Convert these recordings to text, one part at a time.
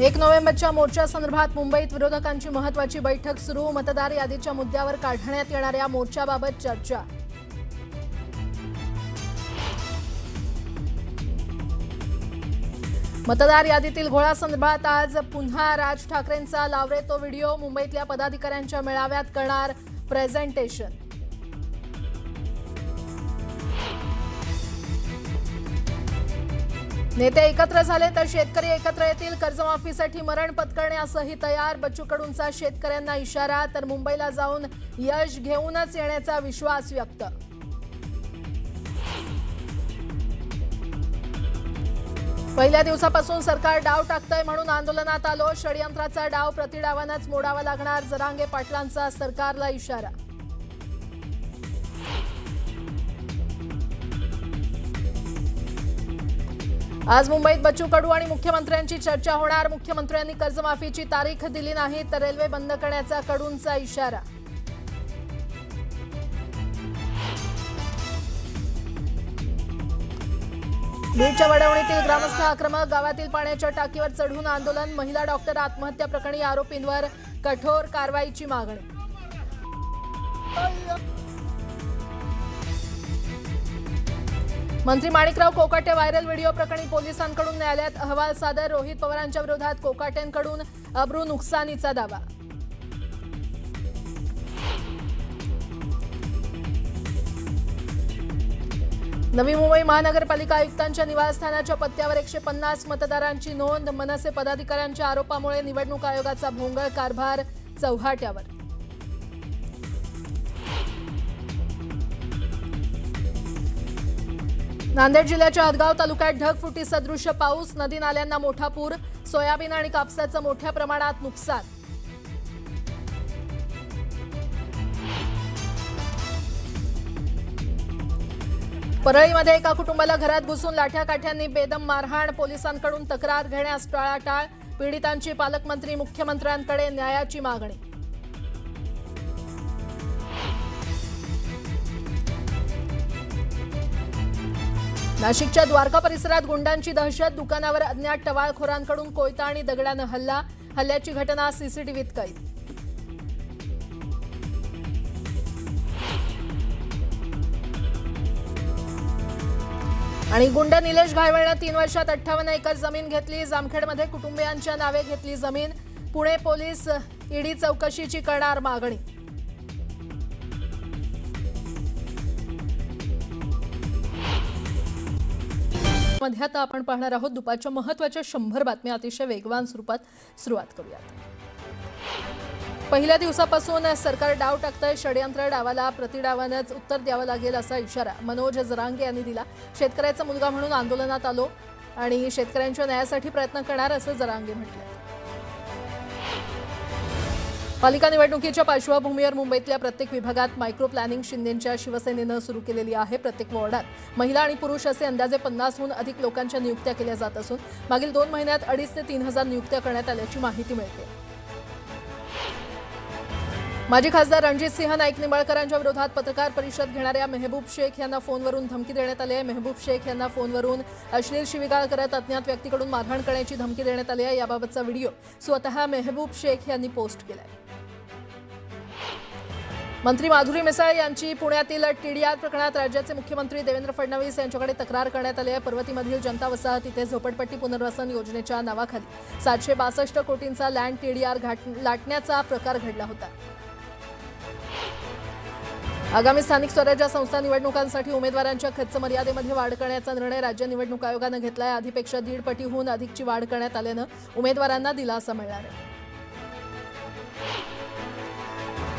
1 नोव्हेंबरच्या मोर्चासंदर्भात मुंबईत विरोधकांची महत्त्वाची बैठक सुरू। मतदार यादीच्या मुद्द्यावर काढण्यात येणाऱ्या मोर्चाबाबत चर्चा। मतदार यादीतील घोळासंदर्भात आज पुन्हा राज ठाकरेंचा लावरे तो व्हिडिओ। मुंबईतल्या पदाधिकाऱ्यांच्या मेळाव्यात करणार प्रेझेंटेशन। नेते एकत्र झाले तर शेतकरी एकत्र येतील। कर्जमाफीसाठी मरण पत्करण्यासही तयार। बच्चू कडूंचा शेतकऱ्यांना इशारा। तर मुंबईला जाऊन यश घेऊनच येण्याचा विश्वास व्यक्त। पहिल्या दिवसापासून सरकार डाव टाकतंय म्हणून आंदोलनात आलो। षडयंत्राचा डाव प्रतिडावानंच मोडावा लागणार। जरांगे पाटलांचा सरकारला इशारा। आज मुंबईत बच्चू कडू आणि मुख्यमंत्र्यांची चर्चा होणार। मुख्यमंत्र्यांनी कर्जमाफीची तारीख दिली नाही तर रेल्वे बंद करण्याचा कडूंचा इशारा। बीडच्या वडवणीतील ग्रामस्थ आक्रमक। गावातील पाण्याच्या टाकीवर चढून आंदोलन। महिला डॉक्टर आत्महत्या प्रकरणी आरोपींवर कठोर कारवाईची मागणी। मंत्री माणिकराव कोकाटे व्हायरल व्हिडिओ प्रकरणी पोलिसांकडून न्यायालयात अहवाल सादर। रोहित पवारांच्या विरोधात कोकाटेंकडून अब्रू नुकसानीचा दावा। नवी मुंबई महानगरपालिका आयुक्तांच्या निवासस्थानाच्या पत्त्यावर 150 मतदारांची नोंद। मनसे पदाधिकाऱ्यांच्या आरोपामुळे निवडणूक आयोगाचा भोंगळ कारभार चव्हाट्यावर। नांदेड जिल्ह्याच्या हदगाव तालुक्यात ढगफुटी सदृश पाऊस। नदी नाल्यांना मोठा पूर। सोयाबीन आणि कापसाचं मोठ्या प्रमाणात नुकसान। परळीमध्ये एका कुटुंबाला घरात घुसून लाठ्याकाठ्यांनी बेदम मारहाण। पोलिसांकडून तक्रार घेण्यास टाळाटाळ। पीडितांची पालकमंत्री मुख्यमंत्र्यांकडे न्यायाची मागणी। नाशिकच्या द्वारका परिसरात गुंडांची दहशत। दुकानावर अज्ञात टवाळखोरांकडून कोयता आणि दगडानं हल्ला। हल्ल्याची घटना सीसीटीव्हीत कैद। आणि गुंड निलेश घायवळनं 3 वर्षात 58 एकर जमीन घेतली। जामखेडमध्ये कुटुंबियांच्या नावे घेतली जमीन। पुणे पोलीस ईडी चौकशीची करणार मागणी। मध्ये आता आपण पाहणार आहोत दुपारच्या महत्त्वाच्या 100 बातम्या अतिशय वेगवान स्वरूपात। सुरुवात करूयात। पहिल्या दिवसापासून सरकार डाव टाकतंय। षडयंत्र डावाला प्रतिडावानंच उत्तर द्यावं लागेल असा इशारा मनोज जरांगे यांनी दिला। शेतकऱ्याचा मुलगा म्हणून आंदोलनात आलो आणि शेतकऱ्यांच्या न्यायासाठी प्रयत्न करणार असं जरांगे म्हटलं। पालिका निवडणुकीच्या पार्श्वभूमीवर मुंबईतल्या प्रत्येक विभागात मायक्रो प्लॅनिंग शिंदेंच्या शिवसेनेनं सुरू केलेली आहे। प्रत्येक वॉर्डात महिला आणि पुरुष असे अंदाजे 50हून अधिक लोकांच्या नियुक्त्या केल्या जात असून मागील 2 महिन्यात 2,500 ते 3,000 नियुक्त्या करण्यात आल्याची माहिती मिळते। माजी खासदार रणजित सिंह नाईक निंबाळकरांच्या विरोधात पत्रकार परिषद घेणाऱ्या मेहबूब शेख यांना फोनवरून धमकी देण्यात आली आहे। मेहबूब शेख यांना फोनवरून अश्लील शिवीगाळ करत अज्ञात व्यक्तीकडून मारहाण करण्याची धमकी देण्यात आली आहे। याबाबतचा व्हिडिओ स्वतः मेहबूब शेख यांनी पोस्ट केलाय। मंत्री माधुरी मिसाळ यांची पुण्यातील टीडीआर प्रकरणात राज्याचे मुख्यमंत्री देवेंद्र फडणवीस यांच्याकडे तक्रार करण्यात आली आहे। पर्वतीमधील जनता वसाहत इथे झोपडपट्टी पुनर्वसन योजनेच्या नावाखाली 762 कोटींचा लँड टीडीआर लाटण्याचा प्रकार घडला होता। आगामी स्थानिक स्वराज्य संस्था निवडणुकांसाठी उमेदवारांच्या खर्च मर्यादेमध्ये वाढ करण्याचा निर्णय राज्य निवडणूक आयोगानं घेतला आहे। आधीपेक्षा 1.5 पटीहून अधिकची वाढ करण्यात आल्यानं उमेदवारांना दिलासा मिळणार आहे।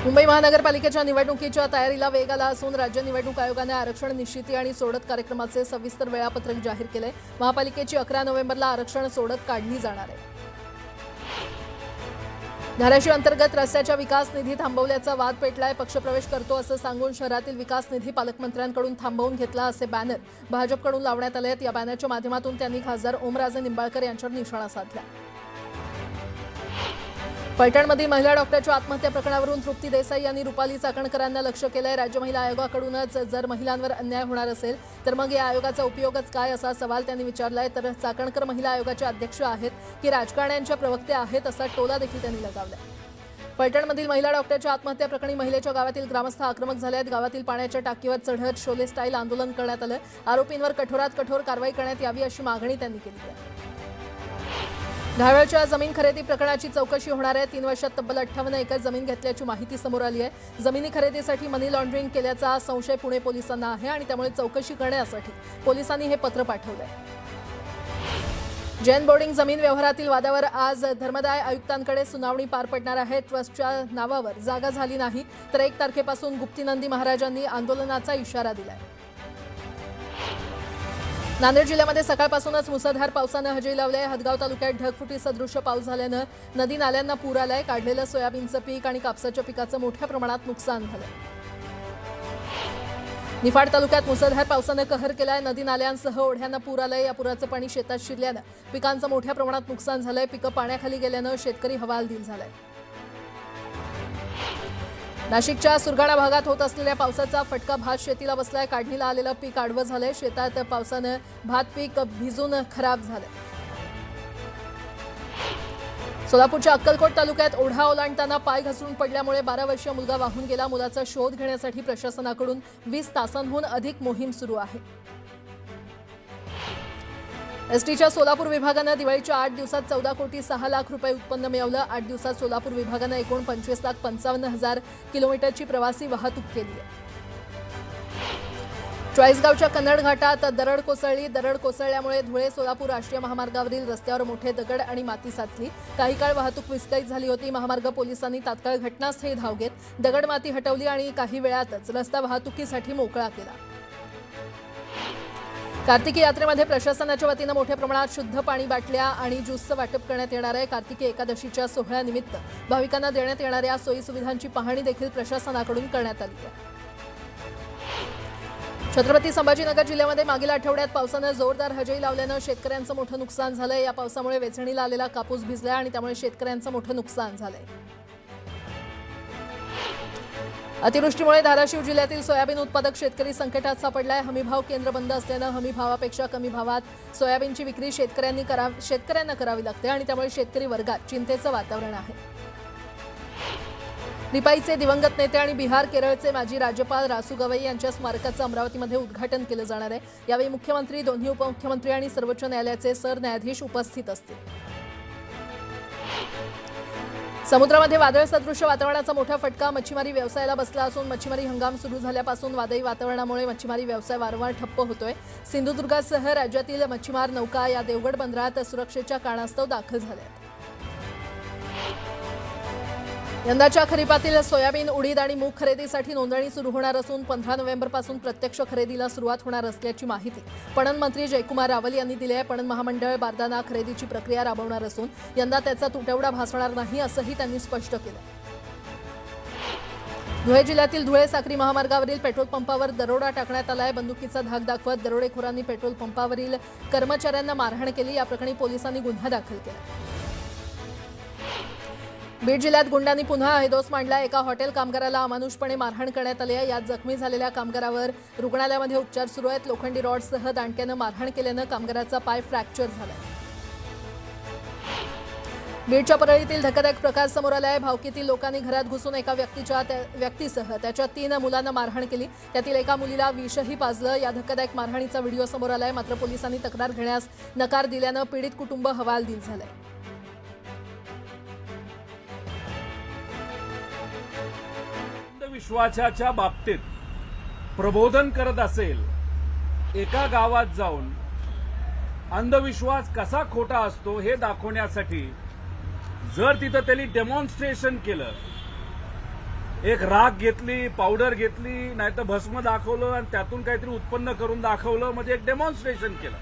मुंबई महानगरपालिकेच्या निवडणुकीच्या तयारीला वेग आला असून राज्य निवडणूक आयोगाने आरक्षण निश्चिती आणि सोडत कार्यक्रमाचे सविस्तर वेळापत्रक जाहीर केले। महापालिकेची 11 नोव्हेंबरला आरक्षण सोडत काढली जाणार आहे। धाराशिव अंतर्गत रस्त्याच्या विकास निधी थांबवल्याचा वाद पेटलाय। पक्षप्रवेश करतो असं सांगून शहरातील विकास निधी पालकमंत्र्यांकडून थांबवून घेतला असे बॅनर भाजपकडून लावण्यात आले आहेत। या बॅनरच्या माध्यमातून त्यांनी खासदार ओमराजे निंबाळकर यांच्यावर निशाणा साधला। फलटणमधील महिला डॉक्टरच्या आत्महत्या प्रकरणावरून तृप्ती देसाई यांनी रुपाली चाकणकरांना लक्ष केलंय। राज्य महिला आयोगाकडूनच जर महिलांवर अन्याय होणार असेल तर मग या आयोगाचा उपयोगच काय असा सवाल त्यांनी विचारलाय। तर चाकणकर महिला आयोगाचे अध्यक्ष आहेत की राजकारण्यांच्या प्रवक्ते आहेत असा टोला देखील त्यांनी लगावलाय। फलटणमधील महिला डॉक्टरच्या आत्महत्या प्रकरणी महिलेच्या गावातील ग्रामस्थ आक्रमक झाले आहेत। गावातील पाण्याच्या टाकीवर चढत शोले स्टाईल आंदोलन करण्यात आलं। आरोपींवर कठोरात कठोर कारवाई करण्यात यावी अशी मागणी त्यांनी केली आहे। धारवाडच्या जमीन खरेदी प्रकरणाची चौकशी होणार आहे। 3 वर्षात तब्बल 58 एकर जमीन घेतल्याची माहिती समोर आली आहे। जमिनी खरेदीसाठी मनी लॉन्ड्रिंग केल्याचा संशय पुणे पोलिसांना आहे आणि त्यामुळे चौकशी करण्यासाठी पोलिसांनी हे पत्र पाठवलंय। जैन बोर्डिंग जमीन व्यवहारातील वादावर आज धर्मदाय आयुक्तांकडे सुनावणी पार पडणार आहे। ट्रस्टच्या नावावर जागा झाली नाही तर 1 तारखेपासून गुप्तीनंदी महाराजांनी आंदोलनाचा इशारा दिलाय। नांदेड जिल्ह्यामध्ये सकाळपासूनच मुसळधार पावसानं हजेरी लावली आहे। हदगाव तालुक्यात ढगफुटी सदृश्य पाऊस झाल्यानं नदी नाल्यांना पूर आलाय। काढलेलं सोयाबीनचं पीक आणि कापसाच्या पिकाचं मोठ्या प्रमाणात नुकसान झालंय। निफाड तालुक्यात मुसळधार पावसानं कहर केलाय। नदी नाल्यांसह ओढ्यांना पूर आलाय। या पुराचं पाणी शेतात शिरल्यानं पिकांचं मोठ्या प्रमाणात नुकसान झालंय। पिकं पाण्याखाली गेल्यानं शेतकरी हवालदिल झालाय। नाशिकच्या सुरगाणा भागात होत असलेल्या पावसाचा फटका भात शेतीला बसलाय। काढणीला आलेलं पीक आडवं झालंय। शेतात पावसानं भात पीक भिजून खराब झालंय। सोलापूरच्या अक्कलकोट तालुक्यात ओढा ओलांडताना पाय घसरून पडल्यामुळे 12 वर्षीय मुलगा वाहून गेला। मुलाचा शोध घेण्यासाठी प्रशासनाकडून 20 तासांहून अधिक मोहीम सुरू आहे। एसटीच्या सोलापूर विभागानं दिवाळीच्या 8 दिवसात 14 कोटी 6 लाख रुपये उत्पन्न मिळवलं। 8 दिवसात सोलापूर विभागानं एकूण 25,55,000 किलोमीटरची प्रवासी वाहतूक केली आहे। चाळीसगावच्या कन्नड घाटात दरड कोसळली। दरड कोसळल्यामुळे धुळे सोलापूर राष्ट्रीय महामार्गावरील रस्त्यावर मोठे दगड आणि माती साचली। काही काळ वाहतूक विस्कळीत झाली होती। महामार्ग पोलिसांनी तात्काळ घटनास्थळी धाव घेत दगड माती हटवली आणि काही वेळातच रस्ता वाहतुकीसाठी मोकळा केला। कार्तिकी यात्रेमध्ये प्रशासनाच्या वतीनं मोठ्या प्रमाणात शुद्ध पाणी बाटल्या आणि ज्यूसचं वाटप करण्यात येणार आहे। कार्तिकी एकादशीच्या सोहळ्यानिमित्त भाविकांना देण्यात येणाऱ्या सोयी सुविधांची पाहणी देखील प्रशासनाकडून करण्यात आली आहे। छत्रपती संभाजीनगर जिल्ह्यामध्ये मागील आठवड्यात पावसानं जोरदार हजेरी लावल्यानं शेतकऱ्यांचं मोठं नुकसान झालंय। या पावसामुळे वेचणीला आलेला कापूस भिजलाय आणि त्यामुळे शेतकऱ्यांचं मोठं नुकसान झालंय। अतिवृष्टीमुळे धाराशिव जिल्ह्यातील सोयाबीन उत्पादक शेतकरी संकटात सापडलाय। हमीभाव केंद्र बंद असल्यानं हमी भावापेक्षा कमी भावात सोयाबीनची विक्री शेतकऱ्यांना करावी लागते आणि त्यामुळे शेतकरी वर्गात चिंतेचं वातावरण आहे। रिपाईचे दिवंगत नेते आणि बिहार केरळचे माजी राज्यपाल रासू गवई यांच्या स्मारकाचं अमरावतीमध्ये उद्घाटन केलं जाणार आहे। यावेळी मुख्यमंत्री, दोन्ही उपमुख्यमंत्री आणि सर्वोच्च न्यायालयाचे सरन्यायाधीश उपस्थित असतील। समुद्रामध्ये वादळ सदृश्य वातावरणाचा मोठा फटका मच्छीमारी व्यवसायाला बसला असून मच्छीमारी हंगाम सुरू झाल्यापासून वादळी वातावरणामुळे मच्छीमारी व्यवसाय वारंवार ठप्प होतोय। सिंधुदुर्गासह राज्यातील मच्छीमार नौका या देवगड बंदरात सुरक्षेच्या कारणास्तव दाखल झाल्या आहेत। यंदाच्या खरीपातील सोयाबीन, उडीद आणि मूग खरेदीसाठी नोंदणी सुरू होणार असून 15 नोव्हेंबरपासून प्रत्यक्ष खरेदीला सुरुवात होणार असल्याची माहिती पणन मंत्री जयकुमार रावल यांनी दिली आहे। पणन महामंडळ बारदाना खरेदीची प्रक्रिया राबवणार असून यंदा त्याचा तुटवडा भासणार नाही असंही त्यांनी स्पष्ट केलं। धुळे जिल्ह्यातील धुळे साक्री महामार्गावरील पेट्रोल पंपावर दरोडा टाकण्यात आलाय। बंदुकीचा धाक दाखवत दरोडेखोरांनी पेट्रोल पंपावरील कर्मचाऱ्यांना मारहाण केली। या प्रकरणी पोलिसांनी गुन्हा दाखल केला। बीड जिल्ह्यात गुंडांनी पुन्हा हैदोस मांडला। एका हॉटेल कामगाराला अमानुषपणे मारहाण करण्यात आली आहे। यात जखमी झालेल्या कामगारावर रुग्णालयामध्ये उपचार सुरू आहेत। लोखंडी रॉडसह दांडक्यानं मारहाण केल्यानं कामगाराचा पाय फ्रॅक्चर झाला। बीडच्या परळीतील धक्कादायक प्रकार समोर आला आहे। भावकीतील लोकांनी घरात घुसून एका व्यक्तीसह त्याच्या 3 मुलांना मारहाण केली। त्यातील एका मुलीला विषही पाजलं। या धक्कादायक मारहाणीचा व्हिडिओ समोर आलाय। मात्र पोलिसांनी तक्रार घेण्यास नकार दिल्यानं पीडित कुटुंब हवालदिल झालंय। विश्वासाच्या बाबतीत प्रबोधन करत असेल, एका गावात जाऊन अंधविश्वास कसा खोटा असतो हे दाखवण्यासाठी जर तिथं त्यांनी डेमॉन्स्ट्रेशन केलं, एक राख घेतली, पावडर घेतली, नाहीतर भस्म दाखवलं आणि त्यातून काहीतरी उत्पन्न करून दाखवलं, म्हणजे एक डेमॉन्स्ट्रेशन केलं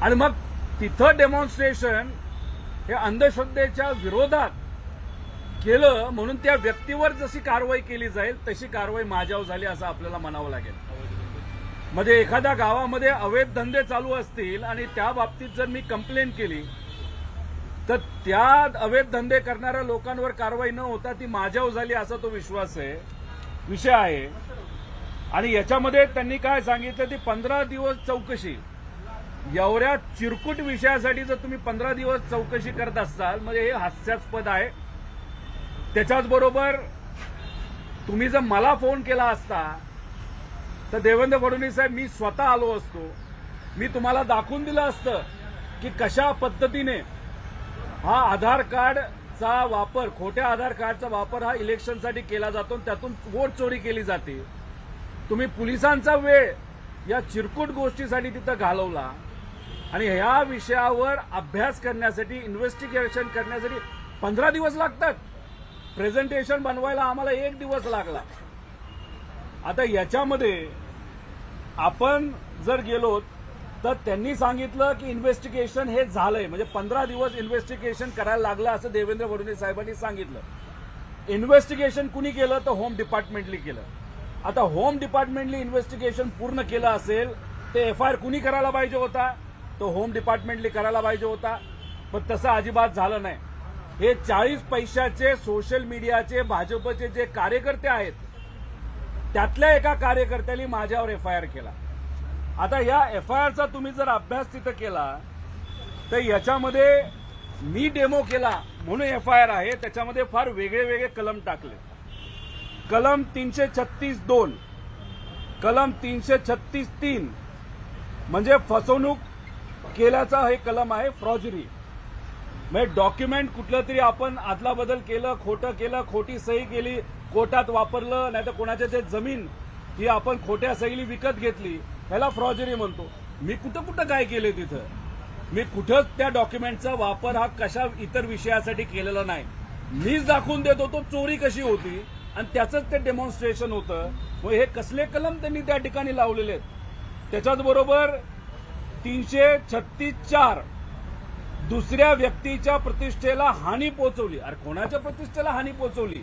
आणि मग तिथं डेमॉन्स्ट्रेशन हे अंधश्रद्धेच्या विरोधात केलं म्हणून त्या व्यक्तीवर जशी कारवाई केली जाईल तशी कारवाई माझ्यावर झाली असं आपल्याला म्हणावं लागेल। म्हणजे एखाद्या गावामध्ये अवैध धंदे चालू असतील आणि त्या बाबतीत जर मी कंप्लेंट केली तर त्या अवैध धंदे करणाऱ्या लोकांवर कारवाई न होता ती माझ्यावर झाली असा तो विषय आहे. आणि याच्यामध्ये त्यांनी काय सांगितलं ती 15 दिवस चौकशी. एवढ्या चिरकुट विषयासाठी जर तुम्ही 15 दिवस चौकशी करत असाल म्हणजे हे हास्यास्पद आहे. त्याच्याच बरोबर तुम्ही जर मला फोन केला असता तर देवेंद्र फडणवीस साहेब मी स्वतः आलो असतो. मी तुम्हाला दाखवून दिलं असतं की कशा पद्धतीने हा आधार कार्डचा वापर, खोट्या आधार कार्डचा वापर हा इलेक्शनसाठी केला जातो, त्यातून वोट चोरी केली जाते. तुम्ही पोलिसांचा वेळ या चिरकुट गोष्टीसाठी तिथं घालवला आणि ह्या विषयावर अभ्यास करण्यासाठी, इन्व्हेस्टिगेशन करण्यासाठी 15 दिवस लागतात. प्रेझेंटेशन बनवायला आम्हाला 1 दिवस लागला. आता याच्यामध्ये आपण जर गेलो तर त्यांनी सांगितलं की इन्व्हेस्टिगेशन हे झालंय, म्हणजे 15 दिवस इन्व्हेस्टिगेशन करायला लागलं असं देवेंद्र फडणवीस साहेबांनी सांगितलं. इन्व्हेस्टिगेशन कुणी केलं तर होम डिपार्टमेंटली केलं. आता होम डिपार्टमेंटली इन्व्हेस्टिगेशन पूर्ण केलं असेल ते FIR कुणी करायला पाहिजे होता, तो होम डिपार्टमेंटली करायला पाहिजे होता. पण तसं अजिबात झालं नाही. हे 40 पैशाचे सोशल मीडियाचे भाजपचे जे कार्यकर्ते आहेत त्यातल्या एका कार्यकर्त्याने माझ्यावर FIR केला. आता या FIRचा तुम्ही जर अभ्यास तिथं केला तर याच्यामध्ये मी डेमो केला म्हणून FIR आहे. त्याच्यामध्ये फार वेगळे कलम टाकले. कलम 336(2), कलम 336(3) म्हणजे फसवणूक केल्याचा हे कलम आहे, फ्रॉजरी. म्हणजे डॉक्युमेंट कुठलं तरी आपण आदला बदल केलं, खोटं केलं, खोटी सही केली, कोर्टात वापरलं, नाही तर कोणाच्या ते जमीन ही आपण खोट्या सहीली विकत घेतली, ह्याला फ्रॉजरी म्हणतो. मी कुठं काय केले तिथं? मी कुठंच त्या डॉक्युमेंटचा वापर हा कशा इतर विषयासाठी केलेला नाही. मीच दाखवून देत होतो चोरी कशी होती आणि त्याचंच ते डेमॉन्स्ट्रेशन होतं. मग हे कसले कलम त्यांनी त्या ठिकाणी लावलेले आहेत. त्याच्याच बरोबर 336(4) दुसऱ्या व्यक्तीच्या प्रतिष्ठेला हानी पोहोचवली. अरे कोणाच्या प्रतिष्ठेला हानी पोहोचवली?